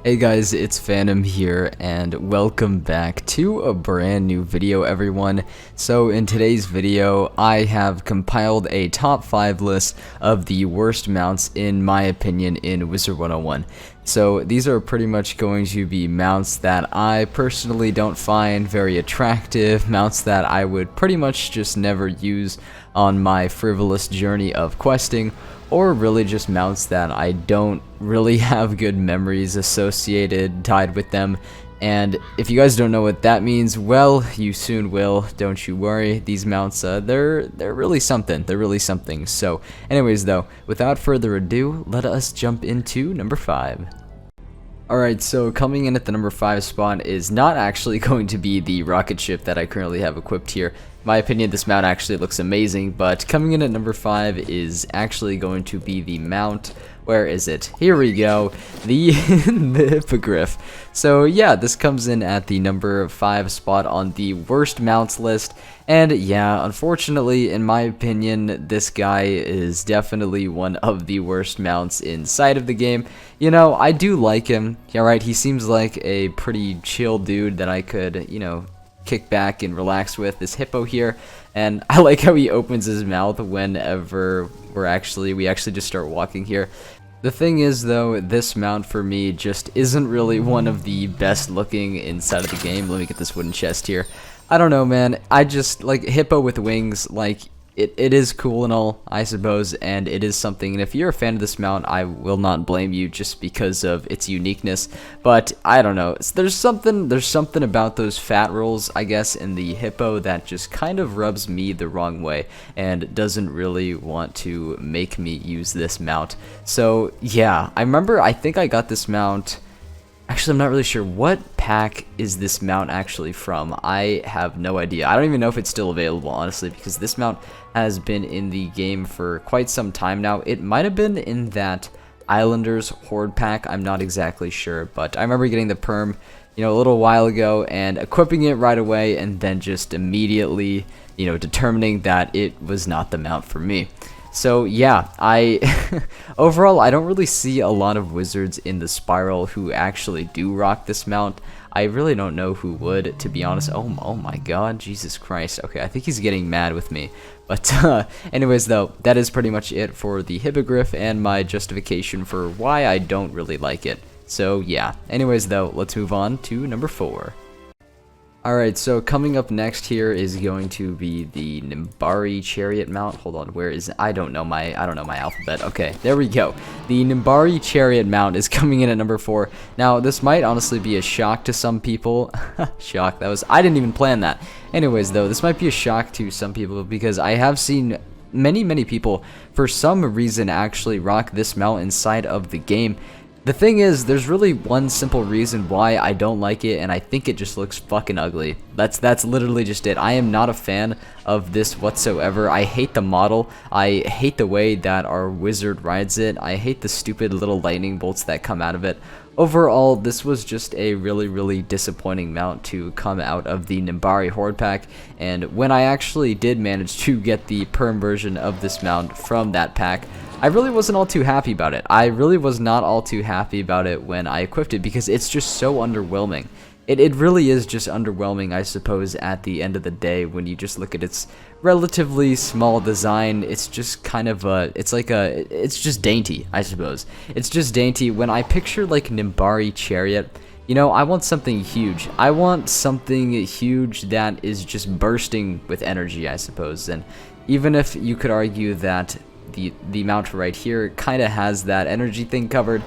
Hey guys, it's Phantom here, and welcome back to a brand new video, everyone. So in today's video, I have compiled a top 5 list of the worst mounts in my opinion in Wizard101. So these are pretty much going to be mounts that I personally don't find very attractive, mounts that I would pretty much just never use on my frivolous journey of questing, or really just mounts that I don't really have good memories associated tied with them. And if you guys don't know what that means, well, you soon will, don't you worry. These mounts, they're really something. They're really something. So anyways though, without further ado, let us jump into number 5. Alright, so coming in at the number 5 spot is not actually going to be the rocket ship that I currently have equipped here. In my opinion, this mount actually looks amazing, but coming in at number 5 is actually going to be the mount. Where is it? Here we go, the Hippogriff. So yeah, this comes in at the number 5 spot on the worst mounts list, and yeah, unfortunately, in my opinion, this guy is definitely one of the worst mounts inside of the game. You know, I do like him, alright, he seems like a pretty chill dude that I could, you know, kick back and relax with, this hippo here. And I like how he opens his mouth whenever we actually just start walking here. The thing is though, this mount for me just isn't really one of the best looking inside of the game. Let me get this wooden chest here. I don't know, man, I just like hippo with wings, like it is cool and all, I suppose, and it is something, and if you're a fan of this mount, I will not blame you just because of its uniqueness, but I don't know, there's something about those fat rolls, I guess, in the hippo that just kind of rubs me the wrong way, and doesn't really want to make me use this mount. So yeah, I think I got this mount. Actually, I'm not really sure. What pack is this mount actually from? I have no idea. I don't even know if it's still available, honestly, because this mount has been in the game for quite some time now. It might have been in that Islanders Horde pack. I'm not exactly sure, but I remember getting the perm, you know, a little while ago and equipping it right away, and then just immediately, you know, determining that it was not the mount for me. So yeah, overall I don't really see a lot of wizards in the spiral who actually do rock this mount. I really don't know who would, to be honest. Oh my god, Jesus Christ. Okay, I think he's getting mad with me. But anyways though, that is pretty much it for the Hippogriff and my justification for why I don't really like it. So yeah, anyways though, let's move on to number 4. Alright, so coming up next here is going to be the Nimbari Chariot mount. Hold on, where is it? I don't know my alphabet. Okay, there we go. The Nimbari Chariot mount is coming in at number 4. Now, this might honestly be a shock to some people. Shock, I didn't even plan that. Anyways, though, this might be a shock to some people because I have seen many people, for some reason, actually rock this mount inside of the game. The thing is, there's really one simple reason why I don't like it, and I think it just looks fucking ugly. That's literally just it. I am not a fan of this whatsoever. I hate the model. I hate the way that our wizard rides it. I hate the stupid little lightning bolts that come out of it. Overall, this was just a really disappointing mount to come out of the Nimbari Horde pack, and when I actually did manage to get the perm version of this mount from that pack, I really wasn't all too happy about it. I really was not all too happy about it when I equipped it because it's just so underwhelming. It really is just underwhelming, I suppose, at the end of the day when you just look at its relatively small design. It's just kind of it's just dainty, I suppose. It's just dainty. When I picture like Nimbari Chariot, you know, I want something huge. I want something huge that is just bursting with energy, I suppose. And even if you could argue that the mount right here kind of has that energy thing covered,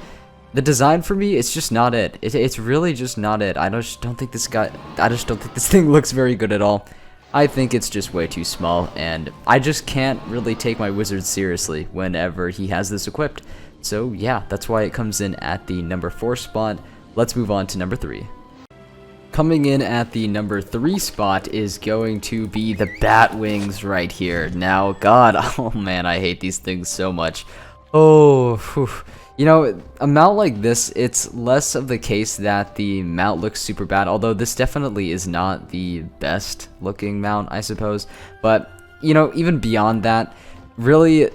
the design for me, it's just not it. It's really just not it. I just don't think this thing looks very good at all. I think it's just way too small, and I just can't really take my wizard seriously whenever he has this equipped. So yeah, that's why it comes in at the number 4 spot. Let's move on to number 3. Coming in at the number 3 spot is going to be the bat wings right here. Now, God, oh man, I hate these things so much. Oh, whew. You know, a mount like this, it's less of the case that the mount looks super bad, although this definitely is not the best looking mount, I suppose. But, you know, even beyond that, really,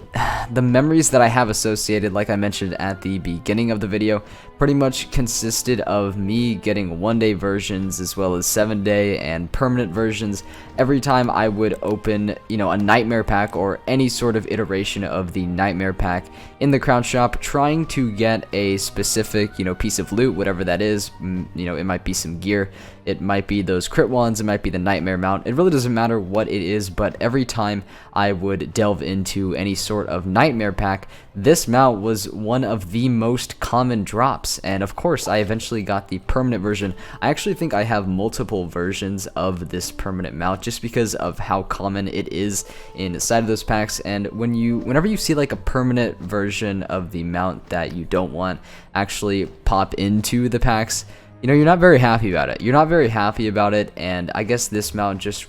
the memories that I have associated, like I mentioned at the beginning of the video, pretty much consisted of me getting 1-day versions as well as 7-day and permanent versions every time I would open, a nightmare pack or any sort of iteration of the nightmare pack in the crown shop, trying to get a specific, piece of loot, whatever that is. It might be some gear, it might be those crit wands, it might be the nightmare mount. It really doesn't matter what it is, but every time I would delve into any sort of nightmare pack, this mount was one of the most common drops. And of course, I eventually got the permanent version. I actually think I have multiple versions of this permanent mount just because of how common it is inside of those packs. And whenever you see like a permanent version of the mount that you don't want actually pop into the packs, you're not very happy about it. You're not very happy about it, and I guess this mount just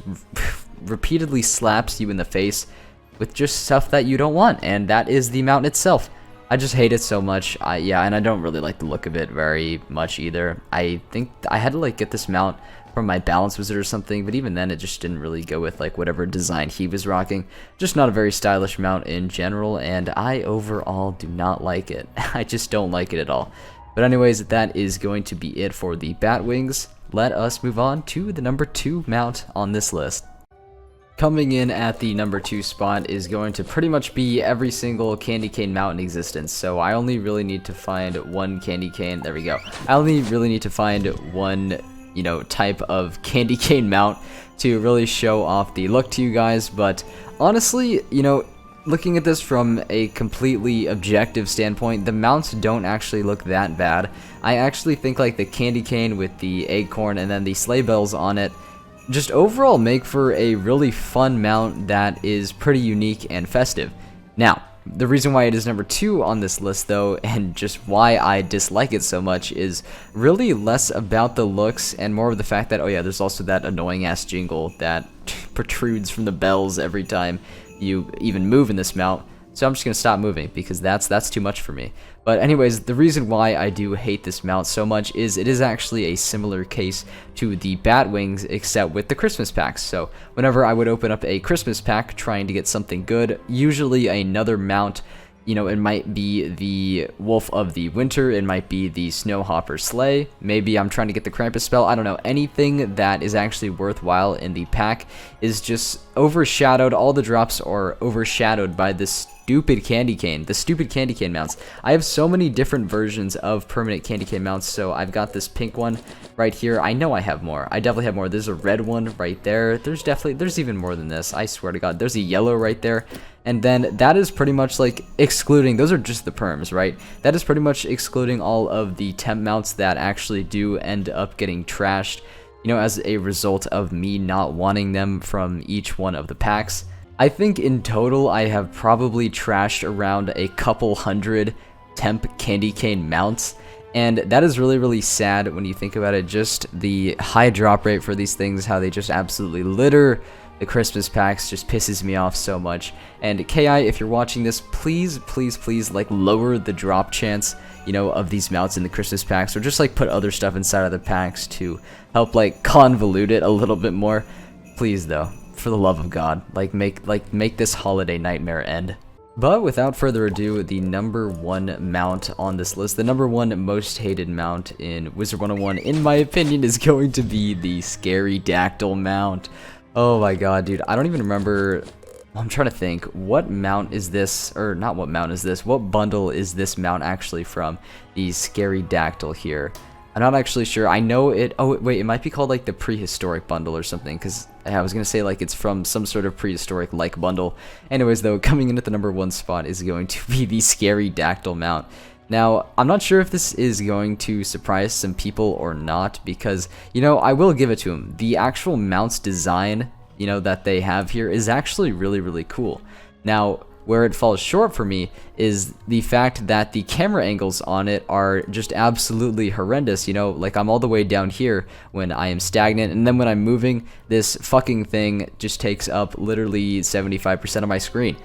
repeatedly slaps you in the face with just stuff that you don't want, and that is the mount itself. I just hate it so much. And I don't really like the look of it very much either. I think I had to like get this mount from my balance wizard or something, but even then it just didn't really go with like whatever design he was rocking. Just not a very stylish mount in general, and I overall do not like it. I just don't like it at all. But anyways, that is going to be it for the bat wings. Let us move on to the number 2 mount on this list. Coming in at the number 2 spot is going to pretty much be every single candy cane mount in existence. So I only really need to find one candy cane. There we go. I only really need to find one, type of candy cane mount to really show off the look to you guys. But honestly, looking at this from a completely objective standpoint, the mounts don't actually look that bad. I actually think like the candy cane with the acorn and then the sleigh bells on it just overall make for a really fun mount that is pretty unique and festive. Now, the reason why it is number 2 on this list though, and just why I dislike it so much, is really less about the looks and more of the fact that, there's also that annoying ass jingle that protrudes from the bells every time you even move in this mount. So I'm just gonna stop moving because that's too much for me. But anyways, the reason why I do hate this mount so much is it is actually a similar case to the bat wings, except with the Christmas packs. So whenever I would open up a Christmas pack trying to get something good, usually another mount, it might be the Wolf of the Winter, it might be the Snowhopper Sleigh, maybe I'm trying to get the Krampus spell, I don't know, anything that is actually worthwhile in the pack is just overshadowed, all the drops are overshadowed by this stupid candy cane, the stupid candy cane mounts. I have so many different versions of permanent candy cane mounts, so I've got this pink one right here. I know I have more. I definitely have more. There's a red one right there. There's even more than this. I swear to God. There's a yellow right there. And then that is pretty much like excluding, those are just the perms, right? That is pretty much excluding all of the temp mounts that actually do end up getting trashed, as a result of me not wanting them from each one of the packs. I think in total I have probably trashed around a couple hundred temp candy cane mounts, and that is really, really sad when you think about it. Just the high drop rate for these things, how they just absolutely litter the Christmas packs, just pisses me off so much. And KI, if you're watching this, please, please, please, like, lower the drop chance, of these mounts in the Christmas packs, or just like put other stuff inside of the packs to help like convolute it a little bit more. Please though, for the love of God, make this holiday nightmare end. But without further ado, the number 1 mount on this list, the number 1 most hated mount in Wizard101, in my opinion, is going to be the Scary Dactyl mount. Oh my god, dude, I don't even remember. I'm trying to think, what mount is this, or not what mount is this, what bundle is this mount actually from? The Scary Dactyl here. I'm not actually sure. I know it, oh wait, it might be called like the prehistoric bundle or something, because I was gonna say like it's from some sort of prehistoric like bundle. Anyways though, coming in at the number 1 spot is going to be the Scary Dactyl mount. Now, I'm not sure if this is going to surprise some people or not, because, I will give it to them. The actual mount's design, that they have here is actually really, really cool. Now, where it falls short for me is the fact that the camera angles on it are just absolutely horrendous. Like I'm all the way down here when I am stagnant, and then when I'm moving, this fucking thing just takes up literally 75% of my screen.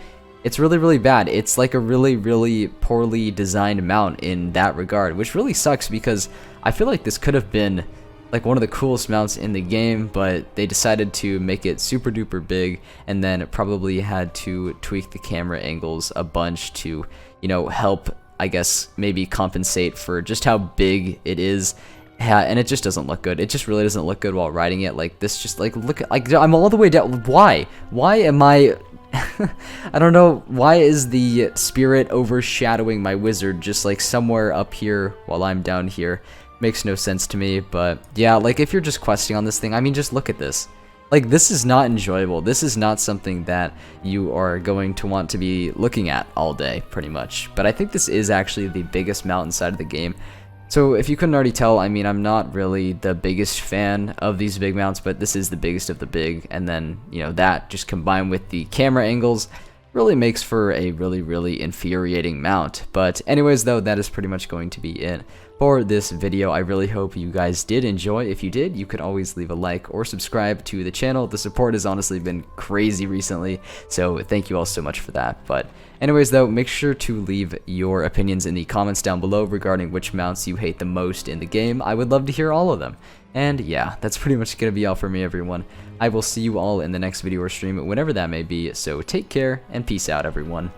It's really, really bad. It's like a really, really poorly designed mount in that regard, which really sucks because I feel like this could have been like one of the coolest mounts in the game, but they decided to make it super duper big, and then probably had to tweak the camera angles a bunch to, help I guess, maybe compensate for just how big it is. Yeah, and it just doesn't look good. It just really doesn't look good while riding it. Like, this just, like, look, like, I'm all the way down. Why? Why am I... I don't know, why is the spirit overshadowing my wizard just, like, somewhere up here while I'm down here? Makes no sense to me, but yeah, like, if you're just questing on this thing, I mean, just look at this. Like, this is not enjoyable. This is not something that you are going to want to be looking at all day, pretty much. But I think this is actually the biggest mount inside of the game. So if you couldn't already tell, I mean, I'm not really the biggest fan of these big mounts, but this is the biggest of the big. And then, you know, that just combined with the camera angles really makes for a really infuriating mount. But anyways, though, that is pretty much going to be it for this video. I really hope you guys did enjoy. If you did, you could always leave a like or subscribe to the channel. The support has honestly been crazy recently, so thank you all so much for that. But anyways, though, make sure to leave your opinions in the comments down below regarding which mounts you hate the most in the game. I would love to hear all of them. And yeah, that's pretty much going to be all for me, everyone. I will see you all in the next video or stream, whenever that may be, so take care and peace out, everyone.